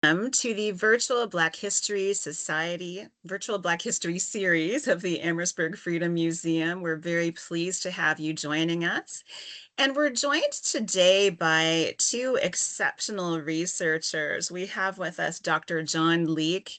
Welcome to the Virtual Black History Society, Virtual Black History Series of the Amherstburg Freedom Museum. We're very pleased to have you joining us. And we're joined today by two exceptional researchers. We have with us Dr. John Leek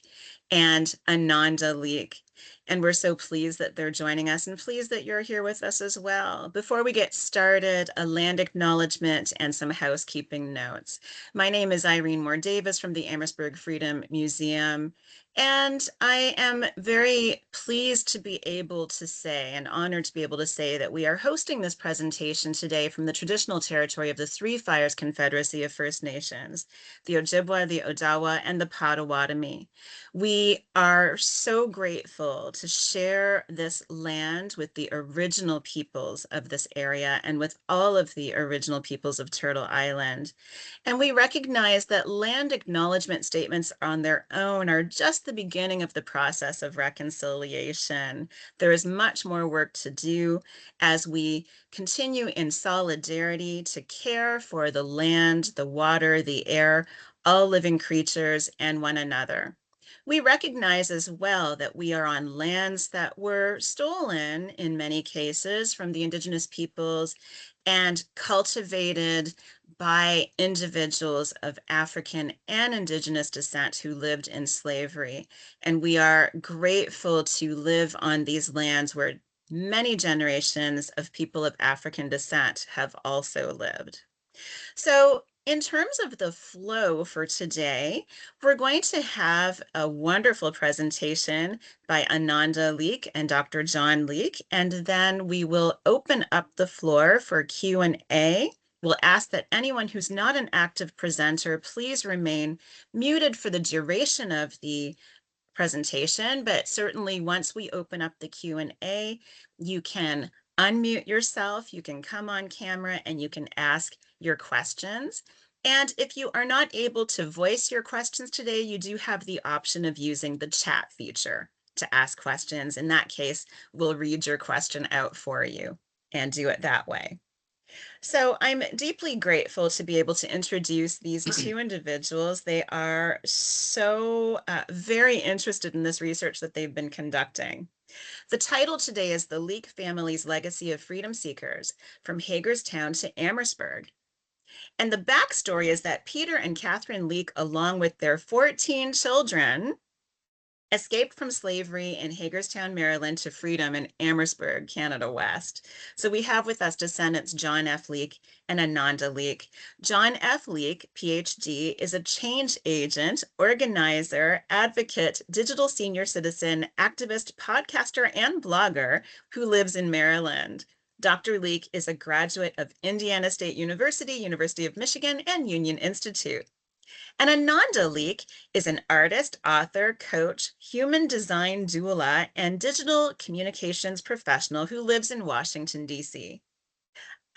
and Ananda Leek. And we're so pleased that they're joining us and pleased that you're here with us as well. Before we get started, a land acknowledgement and some housekeeping notes. My name is Irene Moore Davis from the Amherstburg Freedom Museum. And I am very pleased to be able to say, and honored to be able to say, that we are hosting this presentation today from the traditional territory of the Three Fires Confederacy of First Nations, the Ojibwa, the Odawa, and the Potawatomi. We are so grateful to share this land with the original peoples of this area and with all of the original peoples of Turtle Island. And we recognize that land acknowledgement statements on their own are just the beginning of the process of reconciliation. There is much more work to do as we continue in solidarity to care for the land, the water, the air, all living creatures, and one another. We recognize as well that we are on lands that were stolen in many cases from the indigenous peoples and cultivated by individuals of African and indigenous descent who lived in slavery. And we are grateful to live on these lands where many generations of people of African descent have also lived. So in terms of the flow for today, we're going to have a wonderful presentation by Ananda Leek and Dr. John Leek, and then we will open up the floor for Q&A. We'll ask that anyone who's not an active presenter, please remain muted for the duration of the presentation, but certainly once we open up the Q&A, you can unmute yourself, you can come on camera, and you can ask your questions. And if you are not able to voice your questions today, you do have the option of using the chat feature to ask questions. In that case, we'll read your question out for you and do it that way. So I'm deeply grateful to be able to introduce these two individuals. They are so very interested in this research that they've been conducting. The title today is The Leek Family's Legacy of Freedom Seekers from Hagerstown to Amherstburg. And the backstory is that Peter and Catherine Leek, along with their 14 children, escaped from slavery in Hagerstown, Maryland to freedom in Amherstburg, Canada West. So we have with us descendants John F. Leek and Ananda Leek. John F. Leek, PhD, is a change agent, organizer, advocate, digital senior citizen, activist, podcaster, and blogger who lives in Maryland. Dr. Leek is a graduate of Indiana State University, University of Michigan, and Union Institute. And Ananda Leek is an artist, author, coach, human design doula, and digital communications professional who lives in Washington, D.C.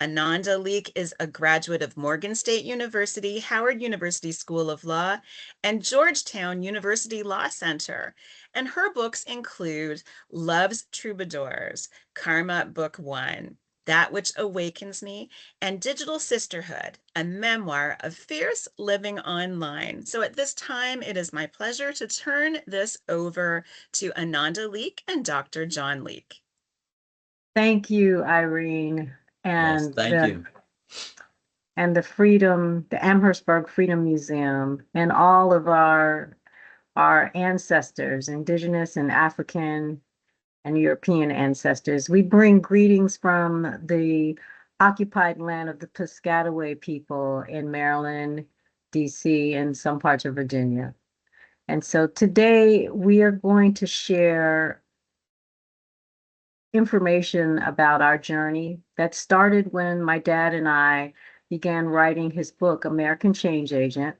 Ananda Leek is a graduate of Morgan State University, Howard University School of Law, and Georgetown University Law Center. And her books include Love's Troubadours, Karma Book 1, That Which Awakens Me, and Digital Sisterhood, a memoir of fierce living online. So at this time, it is my pleasure to turn this over to Ananda Leek and Dr. John Leek. Thank you, Irene, Yes, and thank you. the Amherstburg Freedom Museum, and all of our ancestors, Indigenous and African and European ancestors. We bring greetings from the occupied land of the Piscataway people in Maryland, DC, and some parts of Virginia. And so today we are going to share information about our journey that started when my dad and I began writing his book, American Change Agent,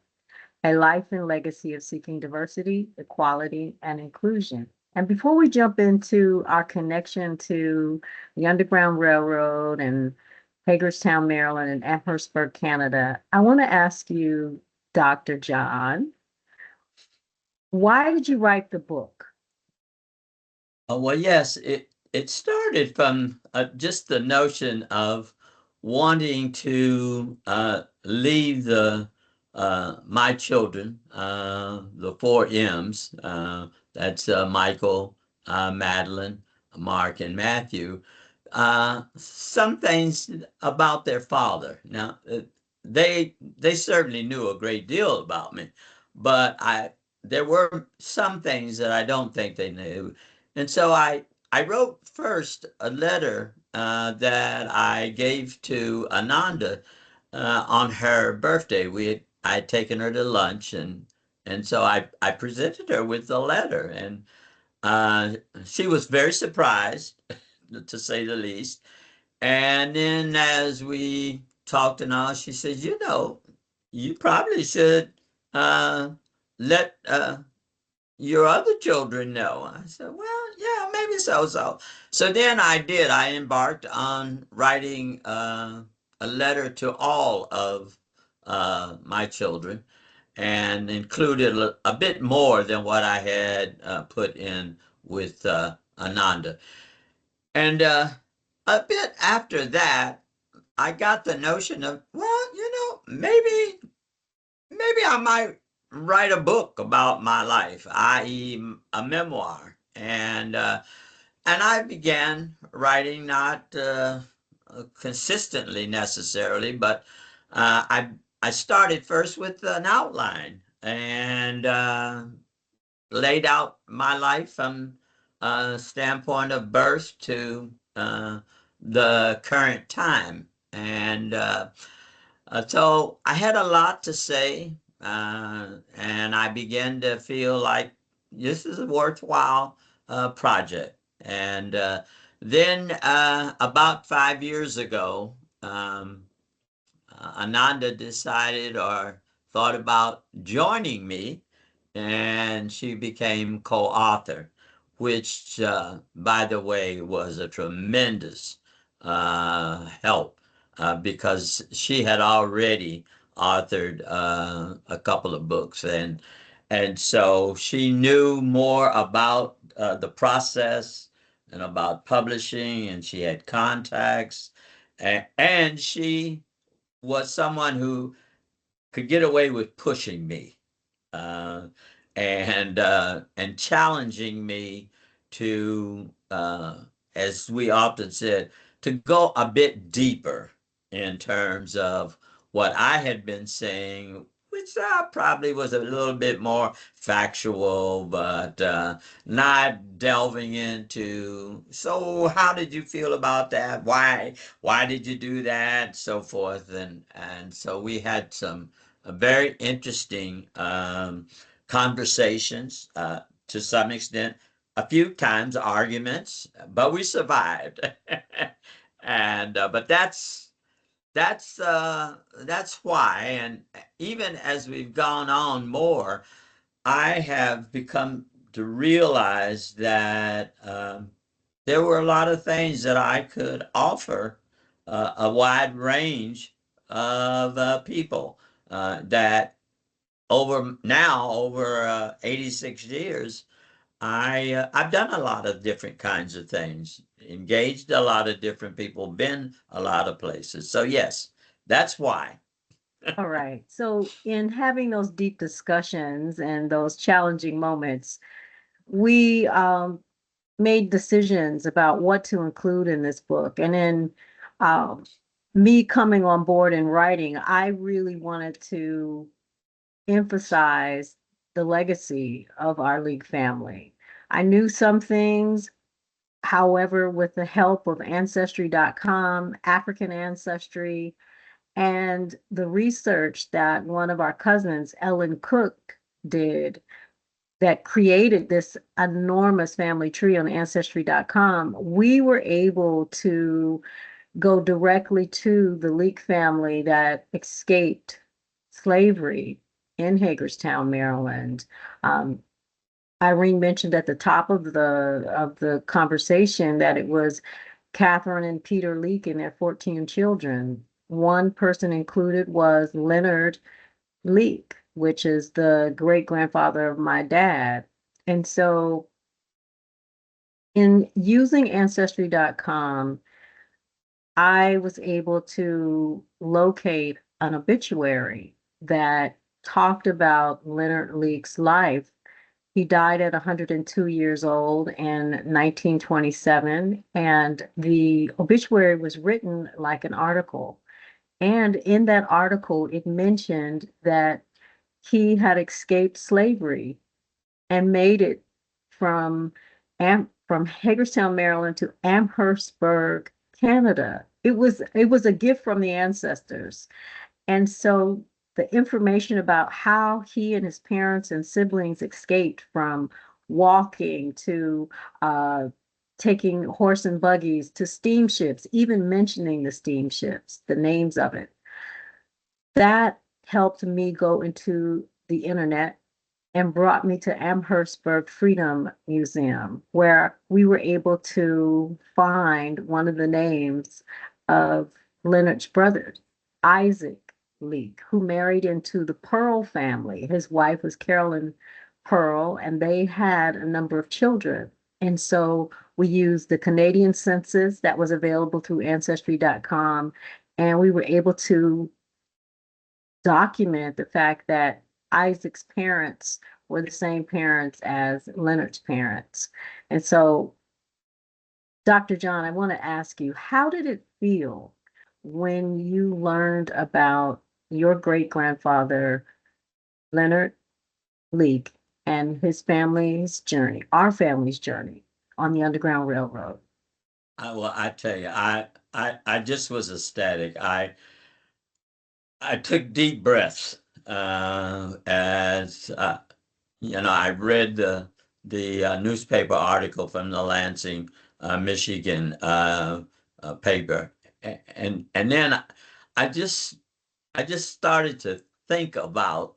A Life and Legacy of Seeking Diversity, Equality, and Inclusion. And before we jump into our connection to the Underground Railroad and Hagerstown, Maryland, and Amherstburg, Canada, I want to ask you, Dr. John, why did you write the book? Well, yes, it started from just the notion of wanting to leave the my children, the four M's, that's Michael, Madeline, Mark, and Matthew, some things about their father. Now, they certainly knew a great deal about me, but there were some things that I don't think they knew, and so I wrote first a letter that I gave to Ananda on her birthday. I had taken her to lunch, and so I presented her with the letter, and uh, she was very surprised, to say the least. And then as we talked and all, she said, "You know, you probably should let your other children know." I said, "Well, yeah, maybe so." So then I did. I embarked on writing a letter to all of my children, and included a bit more than what I had put in with Ananda. And a bit after that, I got the notion of, well, maybe I might write a book about my life, i.e., a memoir. And I began writing, not consistently necessarily, but I started first with an outline, and laid out my life from a standpoint of birth to the current time. And so I had a lot to say, and I began to feel like this is a worthwhile project. And then about 5 years ago, Ananda decided or thought about joining me, and she became co-author, which, by the way, was a tremendous help, because she had already authored a couple of books, and so she knew more about the process and about publishing, and she had contacts, and she was someone who could get away with pushing me, uh, and challenging me to, as we often said, to go a bit deeper in terms of what I had been saying, which probably was a little bit more factual, but not delving into, so how did you feel about that? Why did you do that? So forth, and so we had some very interesting conversations, to some extent, a few times arguments, but we survived. And but that's why. And even as we've gone on more, I have become to realize that there were a lot of things that I could offer a wide range of people, that over 86 years, I've done a lot of different kinds of things, engaged a lot of different people, been a lot of places. So yes, that's why. All right. So in having those deep discussions and those challenging moments, we made decisions about what to include in this book. And then um, me coming on board and writing, I really wanted to emphasize the legacy of our League family. I knew some things, however, with the help of Ancestry.com, African Ancestry, and the research that one of our cousins, Ellen Cook, did that created this enormous family tree on Ancestry.com, we were able to go directly to the Leek family that escaped slavery in Hagerstown, Maryland. Um, Irene mentioned at the top of the conversation that it was Catherine and Peter Leek and their 14 children. One person included was Leonard Leek, which is the great grandfather of my dad. And so, in using Ancestry.com, I was able to locate an obituary that talked about Leonard Leake's life. He died at 102 years old in 1927, and the obituary was written like an article. And in that article, it mentioned that he had escaped slavery and made it from from Hagerstown, Maryland to Amherstburg, Canada. It was a gift from the ancestors. And so the information about how he and his parents and siblings escaped from walking to uh, taking horse and buggies to steamships, even mentioning the steamships, the names of it, that helped me go into the internet and brought me to Amherstburg Freedom Museum, where we were able to find one of the names of Leonard's brothers, Isaac Leek, who married into the Pearl family. His wife was Carolyn Pearl, and they had a number of children. And so we used the Canadian census that was available through ancestry.com, and we were able to document the fact that Isaac's parents were the same parents as Leonard's parents. And so, Dr. John, I want to ask you, how did it feel when you learned about your great grandfather, Leonard Leek, and his family's journey, our family's journey on the Underground Railroad? Well, I tell you, I just was ecstatic. I took deep breaths as I read the newspaper article from the Lansing, Michigan paper, and then I just I just started to think about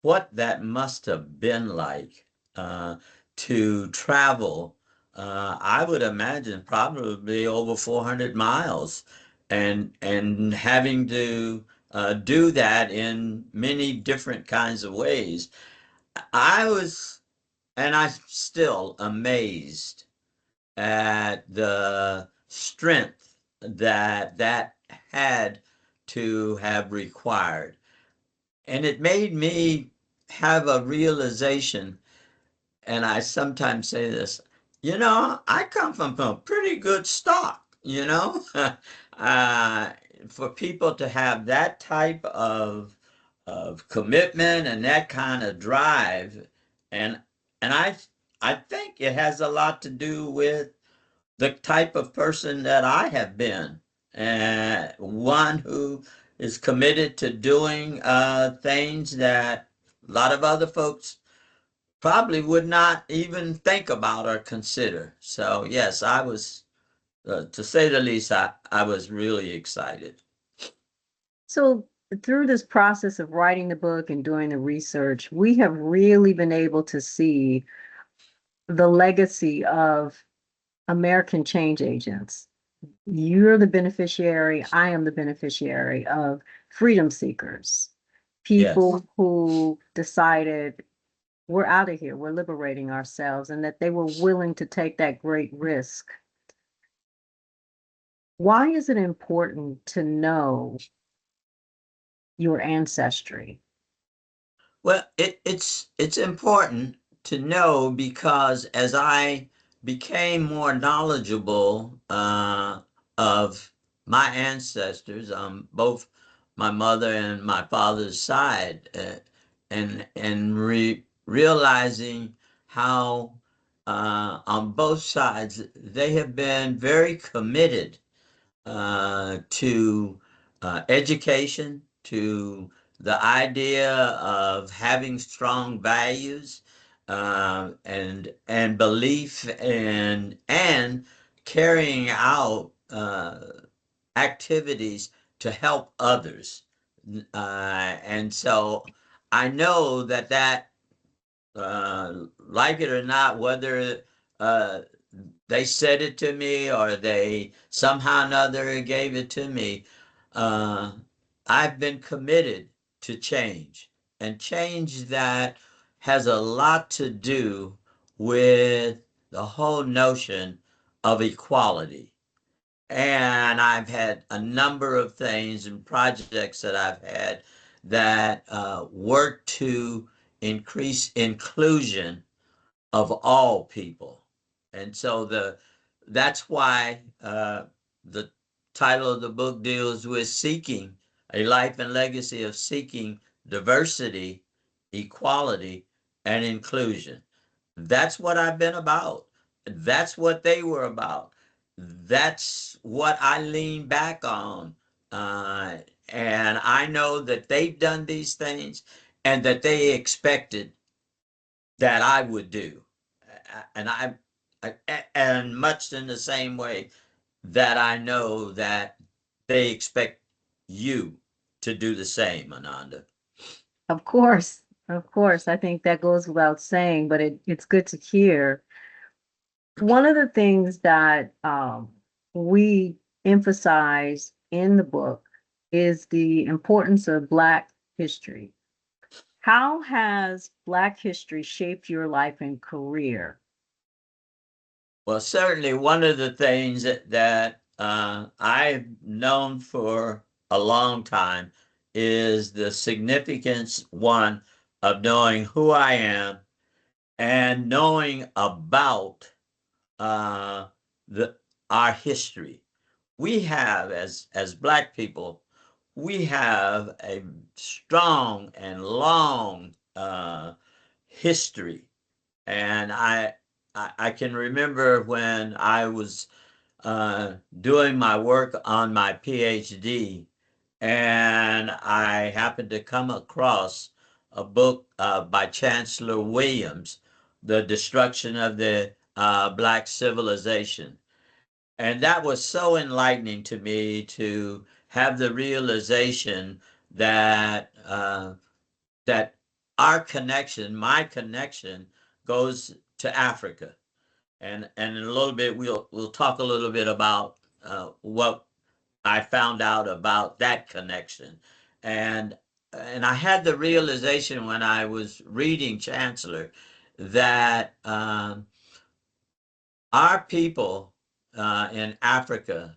what that must have been like uh, to travel. I would imagine probably over 400 miles, and having to do that in many different kinds of ways. I was, and I'm still amazed at the strength that had to have required. And it made me have a realization, and I sometimes say this, I come from a pretty good stock. uh, for people to have that type of commitment and that kind of drive, and and I think it has a lot to do with the type of person that I have been, one who is committed to doing things that a lot of other folks probably would not even think about or consider. So yes, I was, to say the least, I was really excited. So, through this process of writing the book and doing the research, we have really been able to see the legacy of American change agents. You're the beneficiary, I am the beneficiary of freedom seekers, Yes. people who decided we're out of here, we're liberating ourselves, and that they were willing to take that great risk. Why is it important to know your ancestry? Well, it's important to know because as I became more knowledgeable of my ancestors on both my mother and my father's side, and realizing how on both sides they have been very committed to education, to the idea of having strong values, and belief, and carrying out activities to help others. And so I know that like it or not, whether uh, they said it to me or they somehow or another gave it to me, uh, I've been committed to change. And change that has a lot to do with the whole notion of equality. And I've had a number of things and projects that I've had that work to increase inclusion of all people. And so that's why the title of the book deals with seeking a life and legacy of seeking diversity, equality, and inclusion. That's what I've been about. That's what they were about. That's what I lean back on. Uh, and I know that they've done these things and that they expected that I would do. And and much in the same way that I know that they expect you to do the same, Ananda. Of course, of course. I think that goes without saying, but it's good to hear. One of the things that we emphasize in the book is the importance of Black history. How has Black history shaped your life and career? Well, certainly one of the things that I've known for a long time is the significance, one, of knowing who I am and knowing about uh, the our history. We have, as Black people, we have a strong and long history. And I can remember when I was doing my work on my PhD, and I happened to come across a book by Chancellor Williams, The Destruction of the Black Civilization. And that was so enlightening to me to have the realization that that our connection, my connection, goes to Africa. And in a little bit we'll talk a little bit about what I found out about that connection. And and I had the realization when I was reading Chancellor that our people in Africa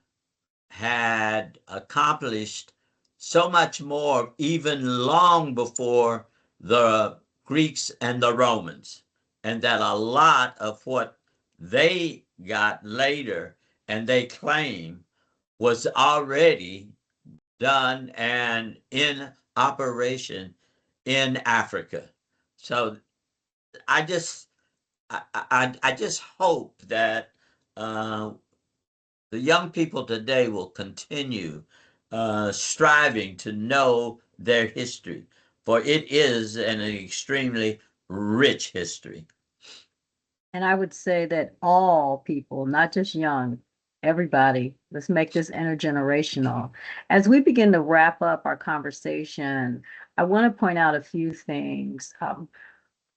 had accomplished so much more even long before the Greeks and the Romans, and that a lot of what they got later and they claim was already done and in operation in Africa. So I just I just hope that uh, the young people today will continue striving to know their history, for it is an extremely rich history. And I would say that all people, not just young, everybody, let's make this intergenerational. As we begin to wrap up our conversation, I want to point out a few things.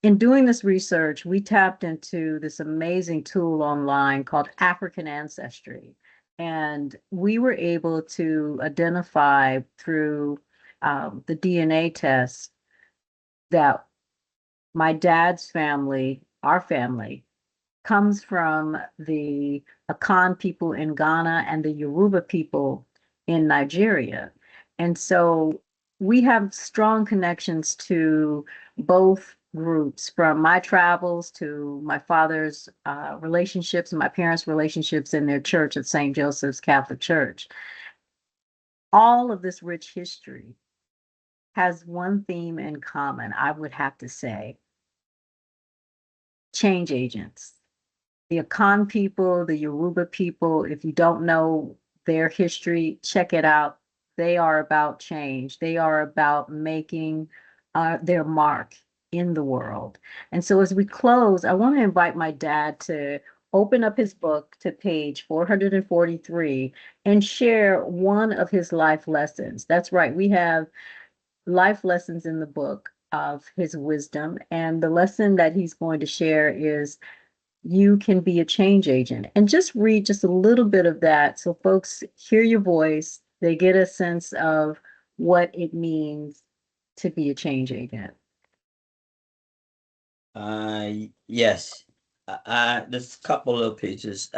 In doing this research, we tapped into this amazing tool online called African Ancestry. And we were able to identify through the DNA test that my dad's family, our family, comes from the Akan people in Ghana and the Yoruba people in Nigeria. And so we have strong connections to both groups, from my travels to my father's relationships and my parents' relationships in their church at St. Joseph's Catholic Church. All of this rich history has one theme in common, I would have to say: change agents. The Akan people, the Yoruba people, if you don't know their history, check it out. They are about change. They are about making their mark in the world. And so as we close, I want to invite my dad to open up his book to page 443 and share one of his life lessons. That's right. We have life lessons in the book of his wisdom. And the lesson that he's going to share is: you can be a change agent. And just read just a little bit of that so folks hear your voice, they get a sense of what it means to be a change agent. Yes, there's a couple of pieces.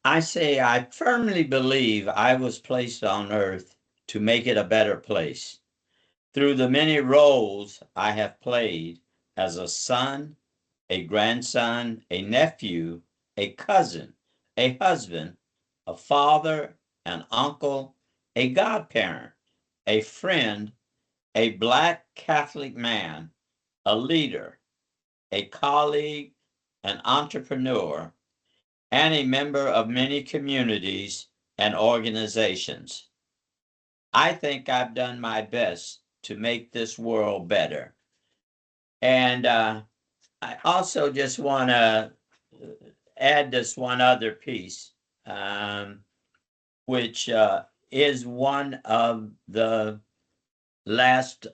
I say I firmly believe I was placed on earth to make it a better place. Through the many roles I have played as a son, a grandson, a nephew, a cousin, a husband, a father, an uncle, a godparent, a friend, a Black Catholic man, a leader, a colleague, an entrepreneur, and a member of many communities and organizations. I think I've done my best to make this world better. And I also just want to add this one other piece, um, which is one of the last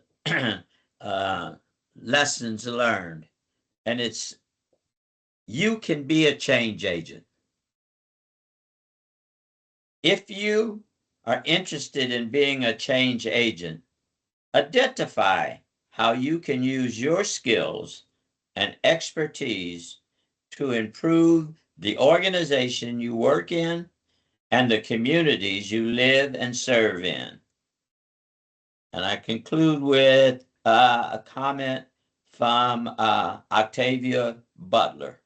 uh, lessons learned. And it's you can be a change agent. If you are interested in being a change agent, identify how you can use your skills and expertise to improve the organization you work in and the communities you live and serve in. And I conclude with a comment from Octavia Butler.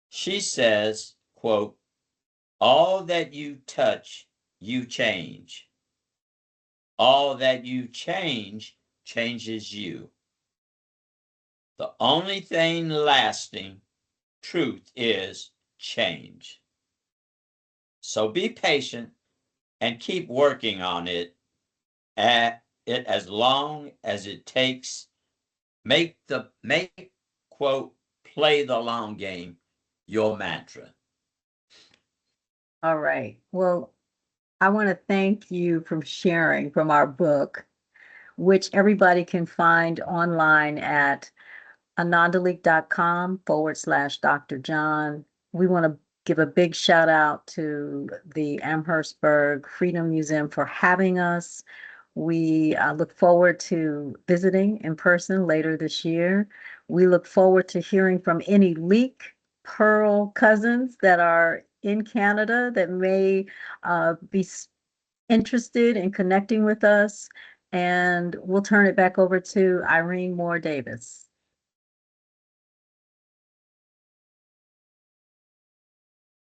She says, quote, all that you touch, you change. All that you change changes you. The only thing lasting truth is change. So be patient and keep working on it at it as long as it takes. Make quote play the long game your mantra. All right. Well, I want to thank you for sharing from our book, which everybody can find online at anandaleek.com/Dr. John. We want to give a big shout out to the Amherstburg Freedom Museum for having us. We look forward to visiting in person later this year. We look forward to hearing from any Leek Pearl cousins that are in Canada that may be interested in connecting with us. And we'll turn it back over to Irene Moore Davis.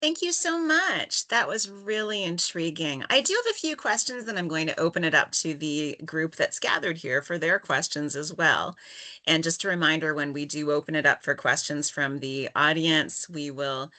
Thank you so much. That was really intriguing. I do have a few questions, and I'm going to open it up to the group that's gathered here for their questions as well. And just a reminder, when we do open it up for questions from the audience, we will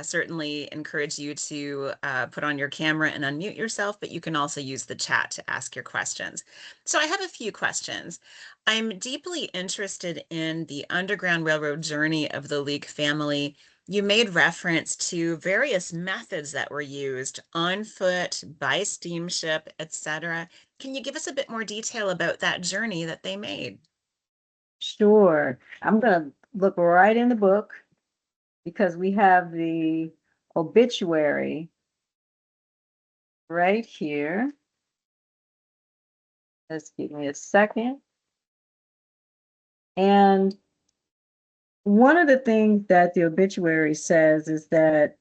certainly encourage you to put on your camera and unmute yourself, but you can also use the chat to ask your questions. So I have a few questions. I'm deeply interested in the Underground Railroad journey of the Leek family. You made reference to various methods that were used on foot, by steamship, etc. Can you give us a bit more detail about that journey that they made? Sure. I'm going to look right in the book because we have the obituary right here. Just give me a second. And one of the things that the obituary says is that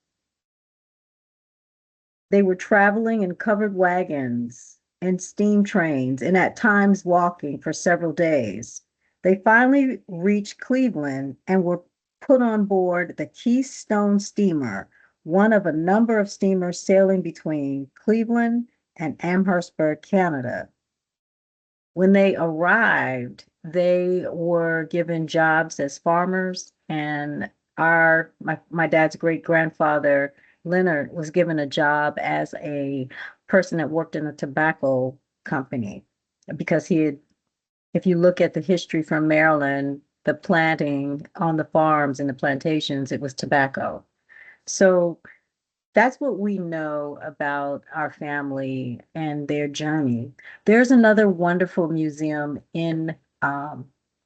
they were traveling in covered wagons and steam trains and at times walking for several days. They finally reached Cleveland and were put on board the Keystone steamer, one of a number of steamers sailing between Cleveland and Amherstburg, Canada. When they arrived, they were given jobs as farmers, and my dad's great grandfather Leonard was given a job as a person that worked in a tobacco company because he had, if you look at the history from Maryland, the planting on the farms and the plantations, it was tobacco. So that's what we know about our family and their journey. There's another wonderful museum in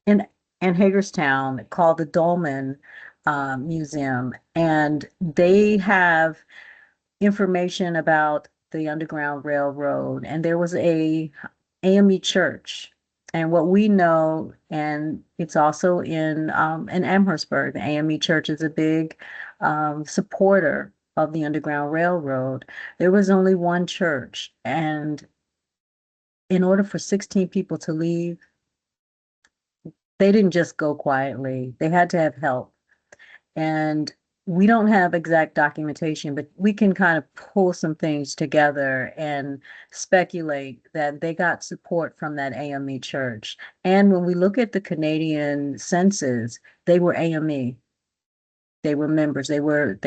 in Hagerstown called the Dolman Museum, and they have information about the Underground Railroad. And there was a AME church. And what we know, and it's also in Amherstburg, the AME church is a big supporter of the Underground Railroad. There was only one church, and in order for 16 people to leave, they didn't just go quietly. They had to have help. And we don't have exact documentation, but we can kind of pull some things together and speculate that they got support from that AME church. And when we look at the Canadian census, they were AME. They were members. They were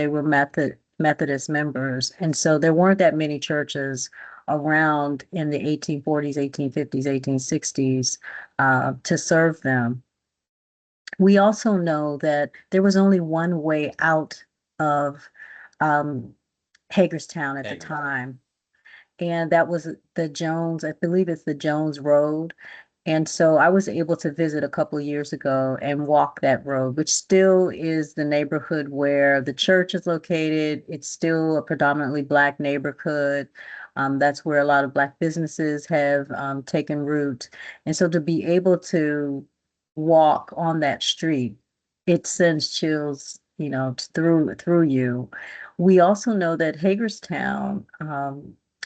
Methodist members. And so there weren't that many churches around in the 1840s, 1850s, 1860s to serve them. We also know that there was only one way out of um, Hagerstown at the Hey, time, and that was the Jones, I believe it's the Jones Road. And so I was able to visit a couple of years ago and walk that road, which still is the neighborhood where the church is located. It's still a predominantly Black neighborhood. That's where a lot of Black businesses have taken root. And so to be able to walk on that street, it sends chills, through you. We also know that Hagerstown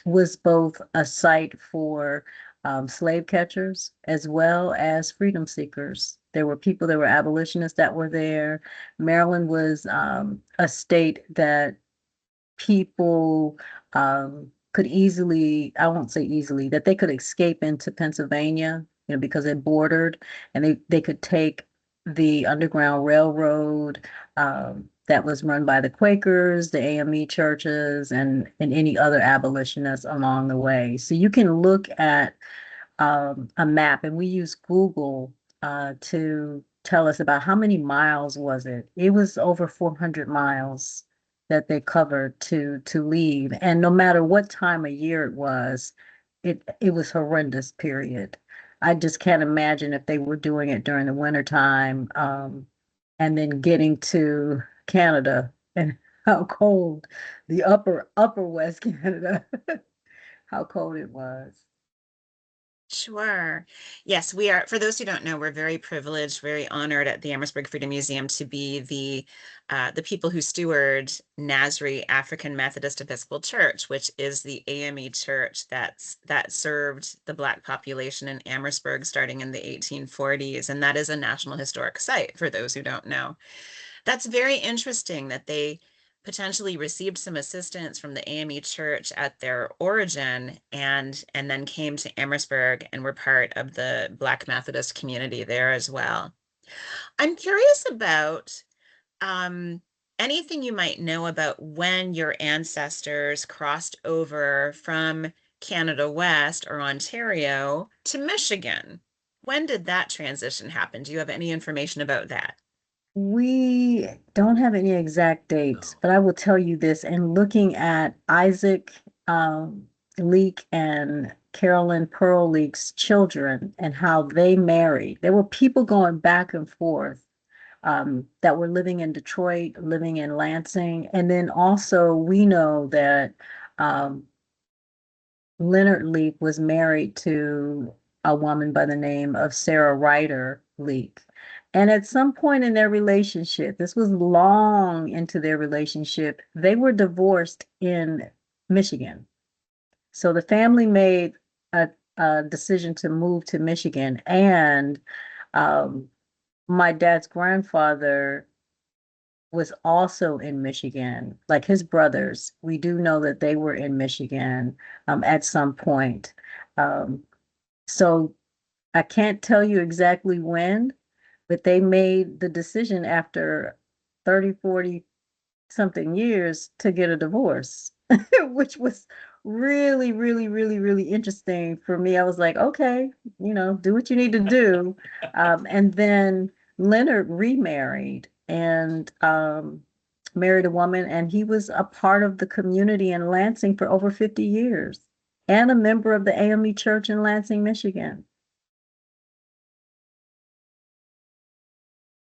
was both a site for slave catchers as well as freedom seekers. There were people, there were abolitionists that were there. Maryland was a state that people could easily, I won't say easily, that they could escape into Pennsylvania, because it bordered, and they could take the Underground Railroad that was run by the Quakers, the AME churches, and any other abolitionists along the way. So you can look at a map, and we use Google to tell us about how many miles was it. It was over 400 miles that they covered to leave, and no matter what time of year it was, it was horrendous. Period. I just can't imagine if they were doing it during the winter time, and then getting to Canada and how cold the upper West Canada, how cold it was. Sure. Yes, we are. For those who don't know, we're very privileged, very honored at the Amherstburg Freedom Museum to be the people who steward Nazarene African Methodist Episcopal Church, which is the AME church that served the Black population in Amherstburg starting in the 1840s, and that is a National Historic Site for those who don't know. That's very interesting that they potentially received some assistance from the AME Church at their origin and then came to Amherstburg and were part of the Black Methodist community there as well. I'm curious about um, anything you might know about when your ancestors crossed over from Canada West or Ontario to Michigan. When did that transition happen? Do you have any information about that? We don't have any exact dates, no. but I will tell you this. In looking at Isaac Leek and Carolyn Pearl Leek's children and how they married, there were people going back and forth that were living in Detroit, living in Lansing. And then also, we know that um, Leonard Leek was married to a woman by the name of Sarah Ryder Leek. And at some point in their relationship, this was long into their relationship, they were divorced in Michigan. So the family made a decision to move to Michigan. And um, my dad's grandfather was also in Michigan, like his brothers. We do know that they were in Michigan at some point. Um, so I can't tell you exactly when, but they made the decision after 30, 40 something years to get a divorce, which was really, really, really, really interesting for me. I was like, okay, do what you need to do. And then Leonard remarried and married a woman, and he was a part of the community in Lansing for over 50 years and a member of the AME Church in Lansing, Michigan.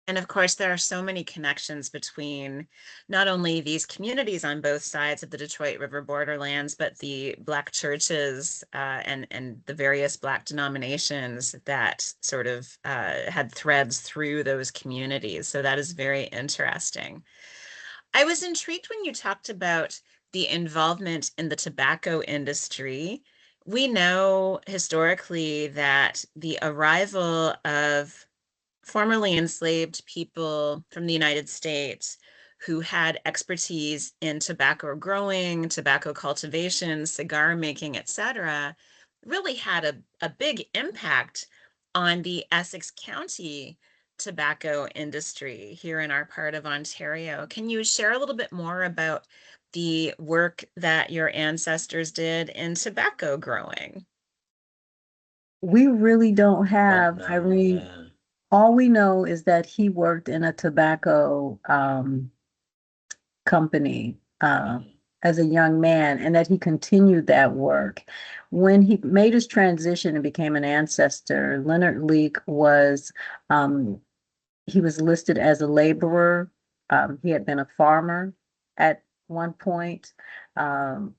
And of course, there are so many connections between not only these communities on both sides of the Detroit River borderlands, but the Black churches and the various Black denominations that sort of had threads through those communities. So that is very interesting. I was intrigued when you talked about the involvement in the tobacco industry We know historically that the arrival of formerly enslaved people from the United States who had expertise in tobacco growing, tobacco cultivation, cigar making, etc., really had a big impact on the Essex County tobacco industry here in our part of Ontario. Can you share a little bit more about the work that your ancestors did in tobacco growing? We really don't Don't have, know. Irene, Yeah. all we know is that he worked in a tobacco company Mhm. as a young man, and that he continued that work. When he made his transition and became an ancestor, Leonard Leek was um, he was listed as a laborer. He had been a farmer at one point. Um,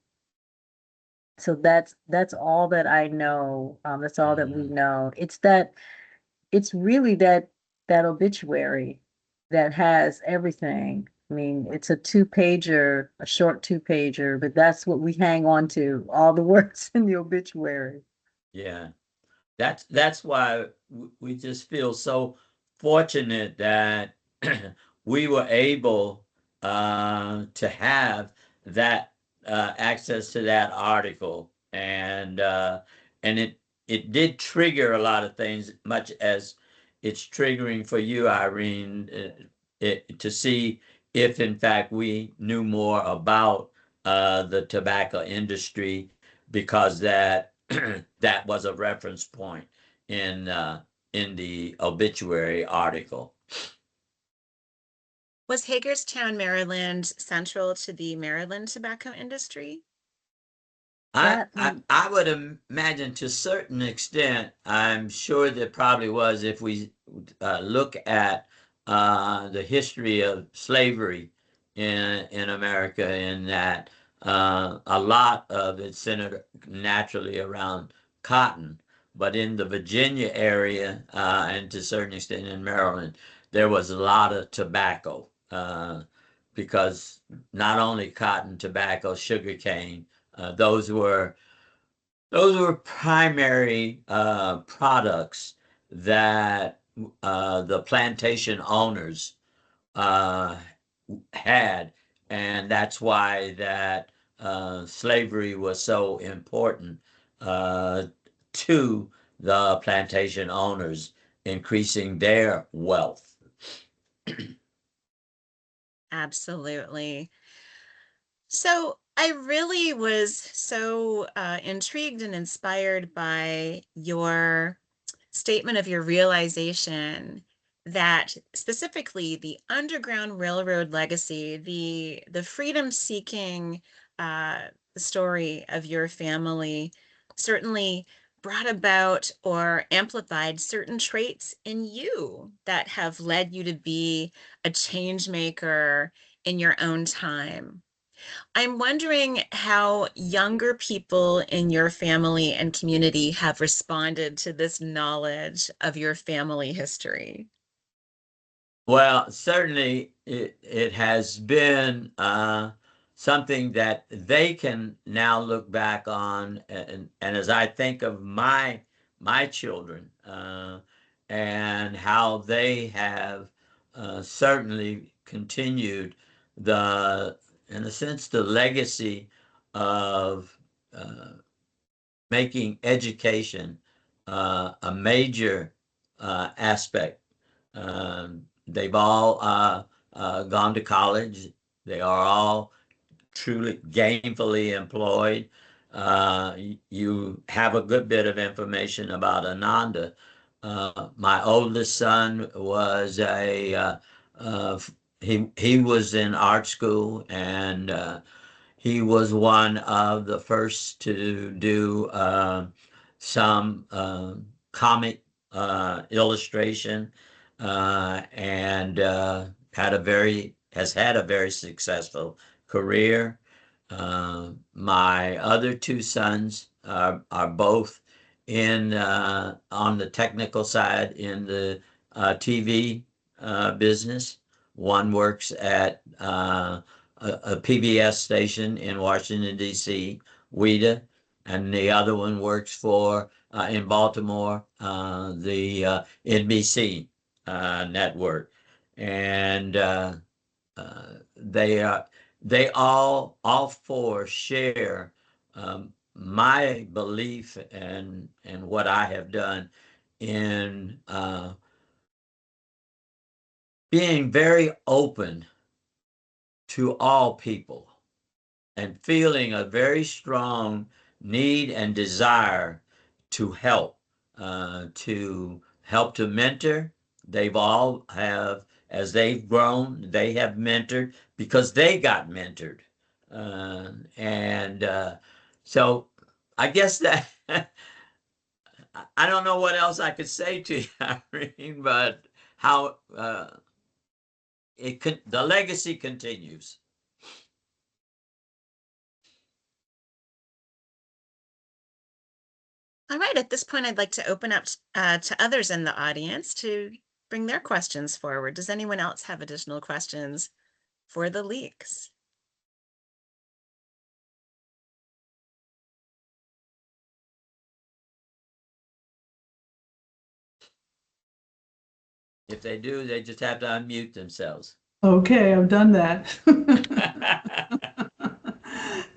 so that's all that I know. That's all that we Mhm. know. It's really that obituary that has everything. I mean, it's a two-pager, a short two-pager, but that's what we hang on to, all the words in the obituary. Yeah. That's why we just feel so fortunate that we were able to have that access to that article, and it did trigger a lot of things, much as it's triggering for you, Irene, to see if in fact we knew more about the tobacco industry, because that was a reference point in uh, in the obituary article. Was Hagerstown, Maryland central to the Maryland tobacco industry? That I would imagine to a certain extent. I'm sure there probably was, if we look at the history of slavery in America, in that a lot of it centered naturally around cotton, but in the Virginia area and to a certain extent in Maryland, there was a lot of tobacco, because not only cotton, tobacco, sugarcane, those were primary products that the plantation owners uh, had, and that's why that slavery was so important uh, to the plantation owners, increasing their wealth. Absolutely. So I really was so intrigued and inspired by your statement of your realization that specifically the Underground Railroad legacy, the freedom seeking uh, story of your family certainly brought about or amplified certain traits in you that have led you to be a change maker in your own time. I'm wondering how younger people in your family and community have responded to this knowledge of your family history. Well, certainly it has been something that they can now look back on, and as I think of my children and how they have certainly continued the, in a sense, the legacy of uh, making education a major aspect. They've all gone to college. They are all truly gainfully employed. You have a good bit of information about Ananda. My oldest son was uh, he was in art school, and he was one of the first to do some comic illustration, and has had a very successful career. My other two sons are both in on the technical side in the TV business. One works at a PBS station in Washington, D.C., WIDA, and the other one works for in Baltimore, the NBC network, and they all four share my belief and what I have done in being very open to all people and feeling a very strong need and desire to help to mentor. They've all have, as they've grown, they have mentored because they got mentored. And so I guess that I don't know what else I could say to you, Irene, but how the legacy continues. All right, at this point, I'd like to open up to others in the audience to bring their questions forward. Does anyone else have additional questions for the Leeks? If they do, they just have to unmute themselves. Okay, I've done that.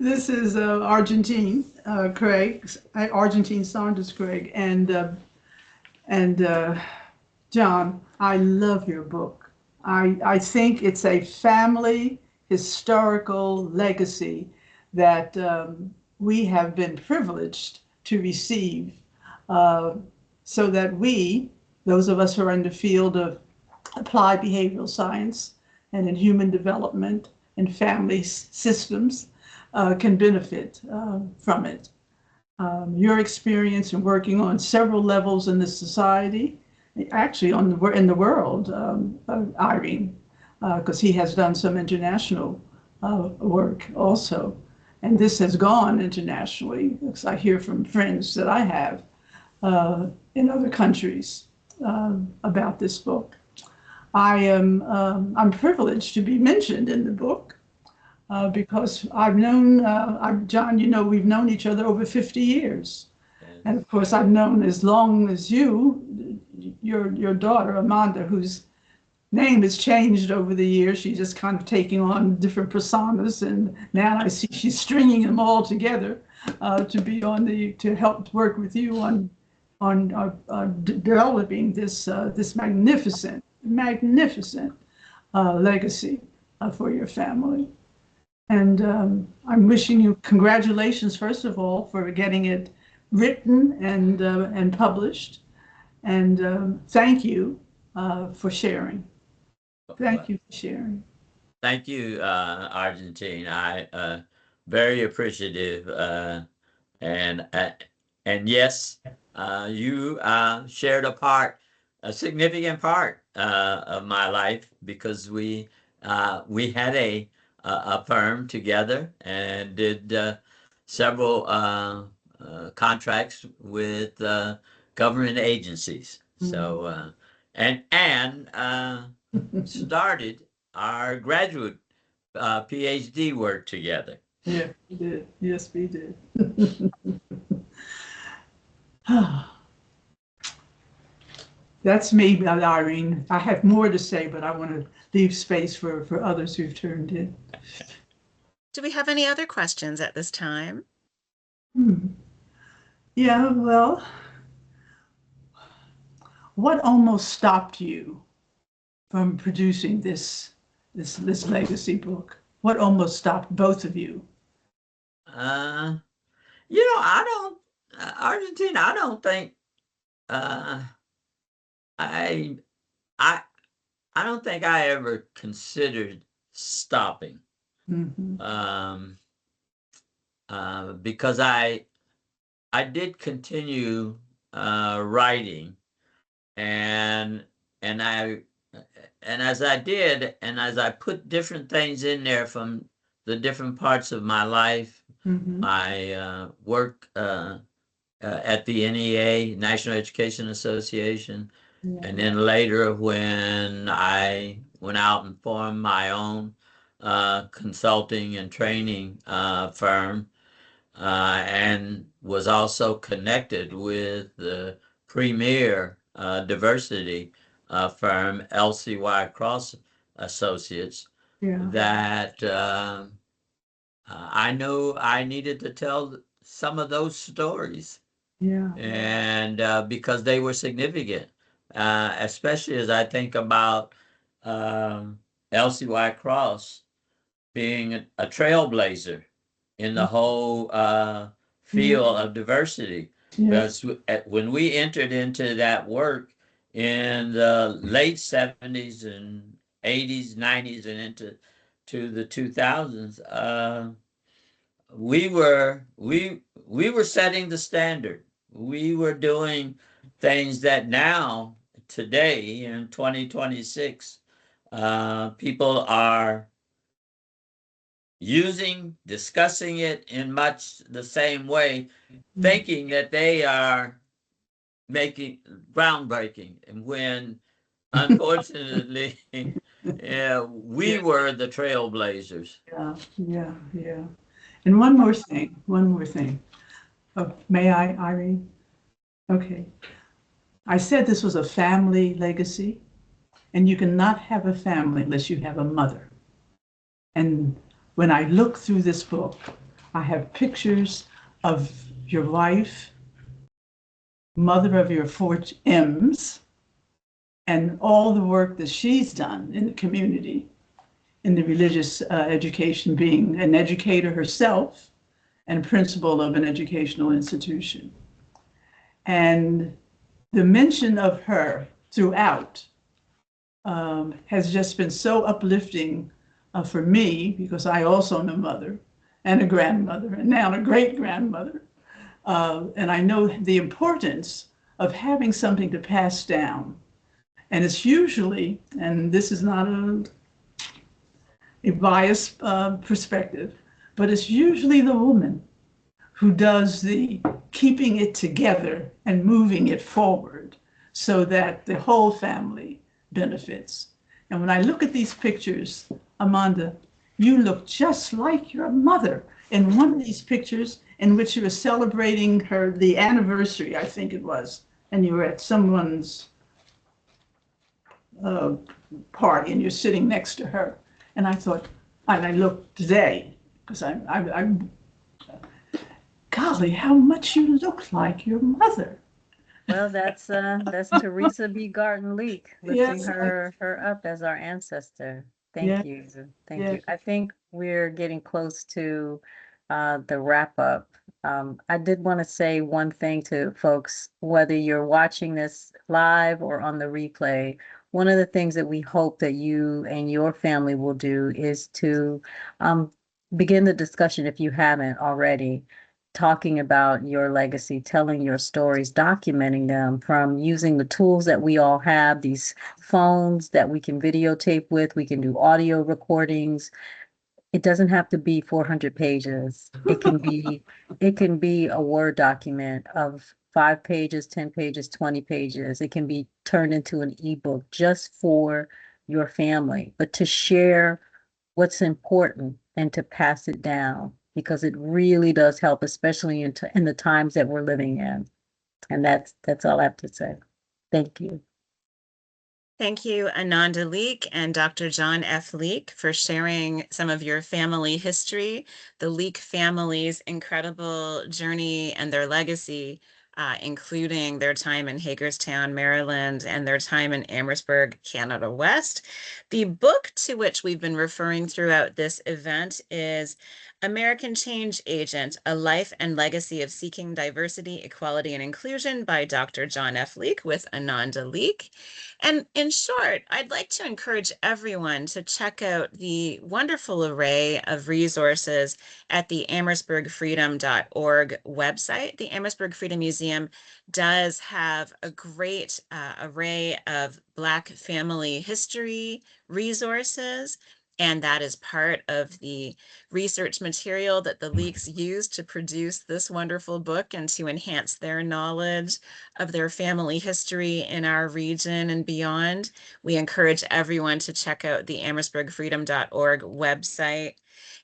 This is Argentine Craig, Argentine Saunders Craig, and John. I love your book. I think it's a family historical legacy that we have been privileged to receive, uh, so that we, those of us who are in the field of applied behavioral science and in human development and family systems, can benefit from it. Your experience in working on several levels in the society, actually in the world, Irene, because he has done some international work also. And this has gone internationally, because I hear from friends that I have in other countries about this book. I'm privileged to be mentioned in the book because I've known, John, we've known each other over 50 years. And of course, I've known as long as your daughter, Amanda, whose name has changed over the years. She's just kind of taking on different personas. And now I see she's stringing them all together to help work with you on developing this magnificent legacy for your family. And I'm wishing you congratulations, first of all, for getting it written and published. And thank you for sharing. Thank you for sharing. Thank you, Argentine. I very appreciative, and uh, and yes, you shared a significant part of my life because we had a firm together and did several contracts with government agencies. So and started our graduate PhD work together. Yeah, we did. Yes, we did. That's me, Irene. I have more to say, but I want to leave space for others who've turned in. Do we have any other questions at this time? Yeah, well, what almost stopped you from producing this legacy book? What almost stopped both of you? I don't, Argentina. I don't think uh, I I I don't think I ever considered stopping. Mm-hmm. Because I did continue writing, and and I and as I did, and as I put different things in there from the different parts of my life, Mm-hmm. my work at the NEA, National Education Association, Yeah. and then later when I went out and formed my own consulting and training firm, and was also connected with the premier diversity firm, LCY Cross Associates, Yeah. that I knew I needed to tell some of those stories, Yeah. and because they were significant, especially as I think about LCY Cross being a trailblazer in the whole Yeah. field of diversity. Yeah. Because when we entered into that work in the late 70s and 80s, 90s, and into the 2000s, we were setting the standard. We were doing things that now, today in 2026, people are discussing it in much the same way, Mm. thinking that they are making groundbreaking. And when, unfortunately, yeah, we Yeah. were the trailblazers. Yeah. Yeah. Yeah. And one more thing. One more thing. Oh, may I, Irene? Okay. I said this was a family legacy, and you cannot have a family unless you have a mother. And when I look through this book, I have pictures of your wife, mother of your four M's, and all the work that she's done in the community, in the religious education, being an educator herself and principal of an educational institution. And the mention of her throughout has just been so uplifting for me because I also am a mother and a grandmother and now a great grandmother. And I know the importance of having something to pass down. And it's usually, and this is not a biased perspective, but it's usually the woman who does the keeping it together and moving it forward so that the whole family benefits. And when I look at these pictures, Amanda, you look just like your mother in one of these pictures in which you were celebrating the anniversary, I think it was, and you were at someone's uh, party and you're sitting next to her. And I thought, and I looked today, because I'm golly, how much you look like your mother. Well, that's Teresa B. Garden Leek, lifting Yes, her up as our ancestor. yeah, Thank you. Thank yeah. you. I think we're getting close to the wrap up. I did want to say one thing to folks, whether you're watching this live or on the replay, one of the things that we hope that you and your family will do is to begin the discussion, if you haven't already, talking about your legacy, telling your stories, documenting them from using the tools that we all have, these phones that we can videotape with, we can do audio recordings. It doesn't have to be 400 pages. It can be a Word document of 5 pages, 10 pages, 20 pages. It can be turned into an ebook just for your family, but to share what's important and to pass it down because it really does help, especially in the times that we're living in. And that's all I have to say. Thank you. Thank you, Ananda Leek and Dr. John F. Leek, for sharing some of your family history, the Leek family's incredible journey and their legacy, including their time in Hagerstown, Maryland, and their time in Amherstburg, Canada West. The book to which we've been referring throughout this event is American Change Agent, A Life and Legacy of Seeking Diversity, Equality, and Inclusion by Dr. John F. Leek with Ananda Leek. And in short, I'd like to encourage everyone to check out the wonderful array of resources at the amherstburgfreedom.org website. The Amherstburg Freedom Museum does have a great array of Black family history resources, and that is part of the research material that the Leeks used to produce this wonderful book and to enhance their knowledge of their family history in our region and beyond. We encourage everyone to check out the amherstburgfreedom.org website.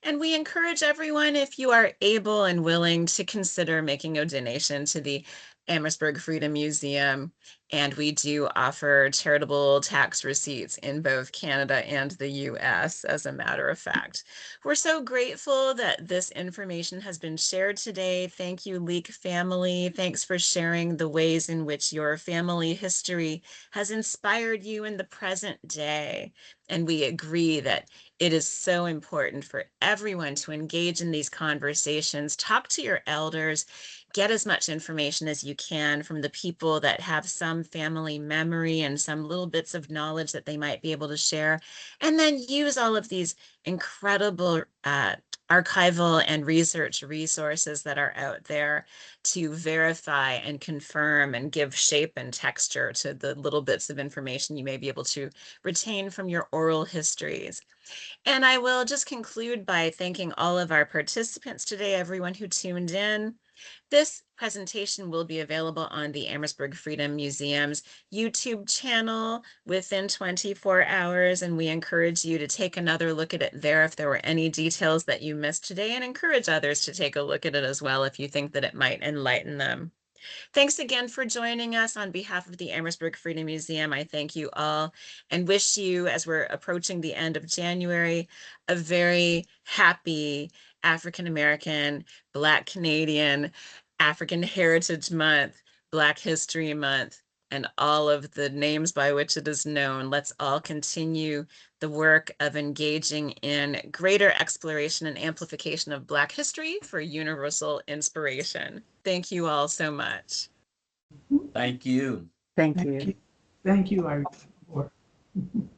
And we encourage everyone, if you are able and willing, to consider making a donation to the Amherstburg Freedom Museum. And we do offer charitable tax receipts in both Canada and the US, as a matter of fact. We're so grateful that this information has been shared today. Thank you, Leek family. Thanks for sharing the ways in which your family history has inspired you in the present day. And we agree that it is so important for everyone to engage in these conversations. Talk to your elders, get as much information as you can from the people that have some family memory and some little bits of knowledge that they might be able to share. And then use all of these incredible archival and research resources that are out there to verify and confirm and give shape and texture to the little bits of information you may be able to retain from your oral histories. And I will just conclude by thanking all of our participants today, everyone who tuned in. This presentation will be available on the Amherstburg Freedom Museum's YouTube channel within 24 hours, and we encourage you to take another look at it there if there were any details that you missed today, and encourage others to take a look at it as well if you think that it might enlighten them. Thanks again for joining us. On behalf of the Amherstburg Freedom Museum, I thank you all and wish you, as we're approaching the end of January, a very happy African American, Black Canadian, African Heritage Month, Black History Month, and all of the names by which it is known. Let's all continue the work of engaging in greater exploration and amplification of Black history for universal inspiration. Thank you all so much. Thank you. Thank Thank you. you. Thank you, Irene.